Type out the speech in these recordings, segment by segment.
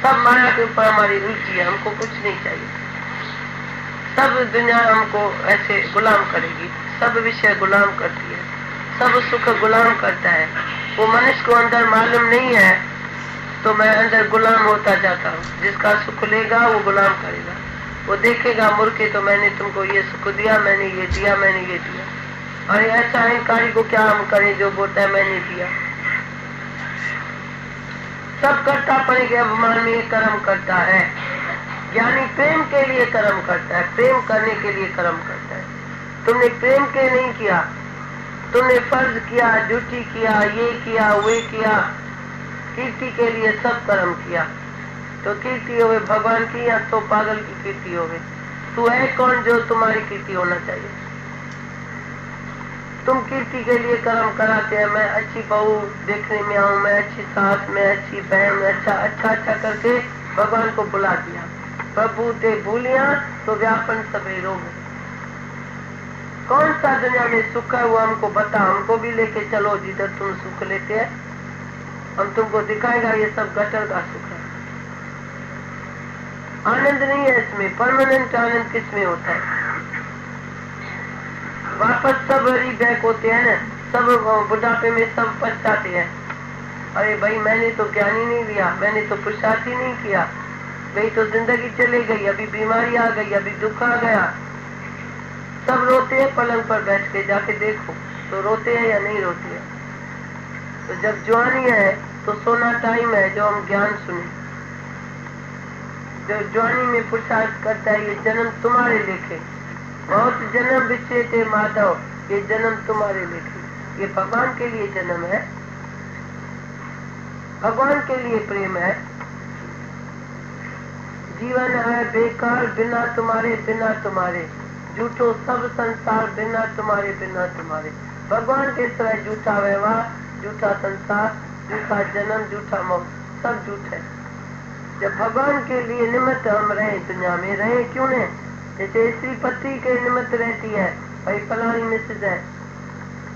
सब माया के ऊपर हमारी रुचि है, हमको कुछ नहीं चाहिए। सब दुनिया हमको ऐसे गुलाम करेगी, सब विषय गुलाम करती है, सब सुख गुलाम करता है। वो मनुष्य को अंदर मालूम नहीं है तो मैं अंदर गुलाम होता जाता हूँ। जिसका सुख लेगा वो गुलाम करेगा, वो देखेगा मुड़ के तो मैंने तुमको ये सुख दिया, मैंने ये दिया, मैंने ये दिया। और ऐसा अहंकारी को क्या हम करें जो बोलता है मैंने दिया। सब करता पड़े के अभिमान में कर्म करता है। ज्ञानी प्रेम के लिए कर्म करता है, प्रेम करने के लिए कर्म करता है। तुमने प्रेम के नहीं किया, तुमने फर्ज किया, ड्यूटी किया, ये किया, वे किया, कीर्ति के लिए सब कर्म किया। तो कीर्ति होवे भगवान की या तो पागल की कीर्ति होवे। तू है कौन जो तुम्हारी कीर्ति होना चाहिए? तुम कीर्ति के लिए कर्म कराते हैं। मैं अच्छी बहू देखने में आऊं, मैं अच्छी सास, मैं अच्छी बहन, अच्छा अच्छा अच्छा करके भगवान को बुला दिया। प्रभु ते भूलिया तो व्यापन सबे रोग। कौन सा दुनिया में सुख है वो हमको बता, हमको भी लेके चलो जिधर तुम सुख लेते हैं। हम तुमको दिखाएगा ये सब गटर का सुख है। आनंद नहीं है इसमें, परमानेंट आनंद किसमें होता है? वापस सब रीबैक होते हैं, सब बुढ़ापे में सब पछताते हैं। अरे भाई मैंने तो ज्ञान ही नहीं लिया, मैंने तो पुरुषार्थ ही नहीं किया, भाई तो जिंदगी चले गई, अभी बीमारी आ गई, अभी दुख आ गया। सब रोते हैं पलंग पर बैठ के, जाके देखो तो रोते हैं या नहीं रोते हैं। तो जब जवानी है तो सोना टाइम है जो हम ज्ञान सुने। जो जवानी में पुरुषार्थ करता है, ये जन्म तुम्हारे लेखे, बहुत जन्म बिछे थे माधव, ये जन्म तुम्हारे लेखे। ये भगवान के लिए जन्म है, भगवान के लिए प्रेम है। जीवन है बेकार बिना तुम्हारे, बिना तुम्हारे झूठो सब संसार, बिना तुम्हारे, बिना तुम्हारे। भगवान के सिवाय झूठा व्यवहार, झूठा संसार, झूठा जन्म, झूठा मौत, सब झूठ है। जब भगवान के लिए निमित्त हम रहे, दुनिया में रहे क्यों नहीं? जैसे स्त्री पति के निमित्त रहती है, भाई फलानी मिसेज है,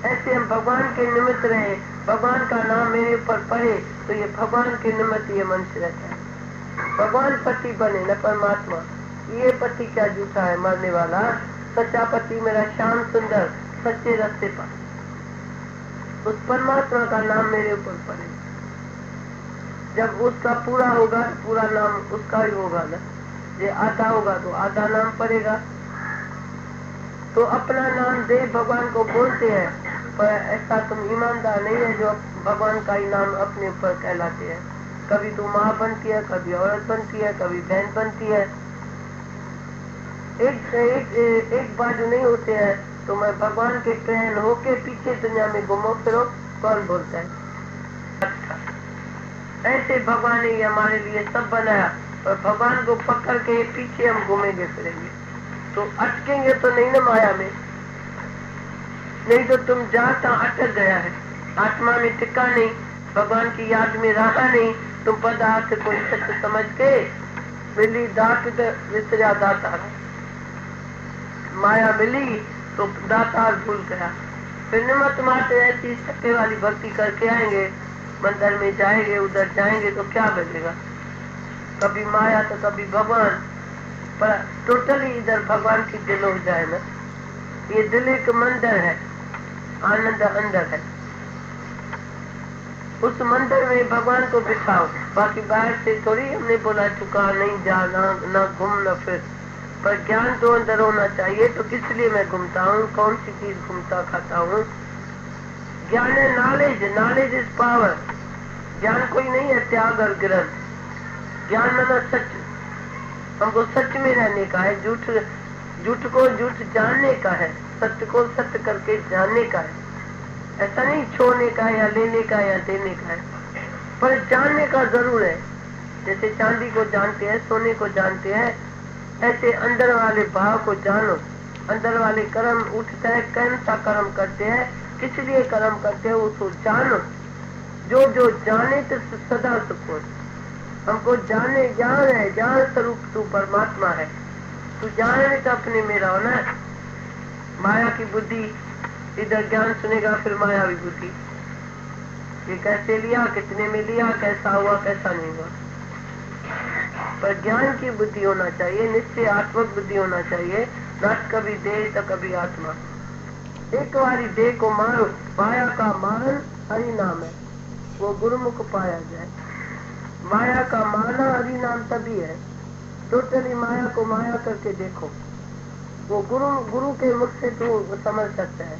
ऐसे हम भगवान के निमित्त रहे, भगवान का नाम मेरे ऊपर पड़े तो ये भगवान के निमित्त ये मनुष्य रहता है। भगवान पति बने न परमात्मा। ये पति क्या झूठा है, मरने वाला। सच्चा पति मेरा श्याम सुंदर सच्चे रास्ते पर, उस परमात्मा का नाम मेरे ऊपर पड़े। जब उसका पूरा होगा, पूरा नाम उसका ही होगा ना। ये आधा होगा तो आधा नाम पड़ेगा। तो अपना नाम दे भगवान को बोलते हैं, पर ऐसा तुम ईमानदार नहीं है जो भगवान का ही नाम अपने ऊपर कहलाते हैं। कभी तू माँ बनती है, कभी औरत बनती है, कभी बहन बनती है। एक बाजू नहीं होते हैं। तो मैं भगवान के ट्रेन होके पीछे दुनिया में घूमो फिरो, कौन बोलता है? अच्छा, ऐसे भगवान ने हमारे लिए सब बनाया, और भगवान को पकड़ के पीछे हम घूमेंगे फिरेंगे तो अटकेंगे तो नहीं ना माया में। नहीं तो तुम जाता अटक गया है, आत्मा में टिका नहीं, भगवान की याद में रहा नहीं। तुम पदार्थ कोई सत्य समझ के मिली दात विसरा दाता, माया मिली तो दातार भूल गया। फिर निमत माते ऐसी सत्य वाली भक्ति करके आएंगे, मंदिर में जाएंगे, उधर जाएंगे तो क्या बचेगा? कभी माया तो कभी भगवान, पर टोटली इधर भगवान की दिल हो जाए ना। ये दिल एक मंदिर है, आनंद अंदर है। उस मंदिर में भगवान को बिठाओ। बाकी बाहर से थोड़ी हमने बोला चुका नहीं जाना, ना घूम न फिर, पर ज्ञान तो अंदर होना चाहिए। तो किस लिए मैं घूमता हूँ, कौन सी चीज घूमता खाता हूँ? ज्ञान है नॉलेज, नॉलेज इज पावर। ज्ञान कोई नहीं है त्याग और ग्रंथ। ज्ञान माना सच, हमको सच में रहने का है, झूठ को झूठ जानने का है, सत्य को सत्य करके जानने का है। ऐसा नहीं छोड़ने का या लेने का या देने का है, पर जानने का जरूर है। जैसे चांदी को जानते हैं, सोने को जानते हैं, ऐसे अंदर वाले भाव को जानो। अंदर वाले कर्म उठता है, कौन सा कर्म करते हैं, किस लिए कर्म करते हैं, उसको जानो। जो जो जाने तो सदा सुकून। हमको जाने ज्ञान है, ज्ञान स्वरूप तू परमात्मा है। तू जाने तो अपने में रहो ना। माया की बुद्धि इधर ज्ञान सुनेगा, फिर मायावी बुद्धि, ये कैसे लिया, कितने में लिया, कैसा हुआ, कैसा नहीं हुआ। पर ज्ञान की बुद्धि होना चाहिए, निश्चय आत्मक बुद्धि होना चाहिए, न कभी देह तो कभी आत्मा। एक बारी देह को मारो, माया का मारन हरि नाम है, वो गुरुमुख पाया जाए। माया का मारना हरि नाम तभी है, टोटली माया को माया करके देखो, वो गुरु के मुख से तू समझ सकता है,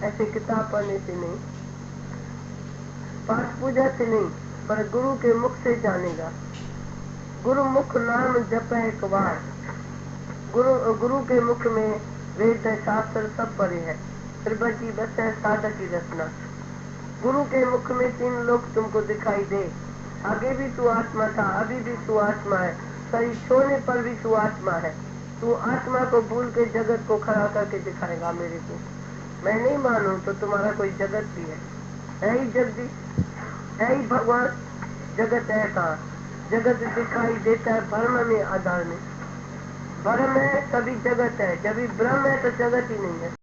ऐसे किताब पढ़ने से नहीं, पाठ पूजा से नहीं, पर गुरु के मुख से जानेगा। गुरु मुख नाम जप एक बार, गुरु के मुख में वेद शास्त्र सब पढ़े है, त्रिभजी बस है साधक की रचना। गुरु के मुख में 3 लोग तुमको दिखाई दे, आगे भी तू आत्मा था, अभी भी तू आत्मा है, शरीर छोड़ने पर भी तू आत्मा है। तू आत्मा को भूल के जगत को खड़ा करके दिखाएगा मेरे को। मैं नहीं मानूं तो तुम्हारा कोई जगत भी है ही जगदीश, है ही भगवान, जगत है कहाँ? जगत दिखाई देता है भ्रम में, आधार में। भ्रम है तभी जगत है, जब भी ब्रह्म है तो जगत ही नहीं है।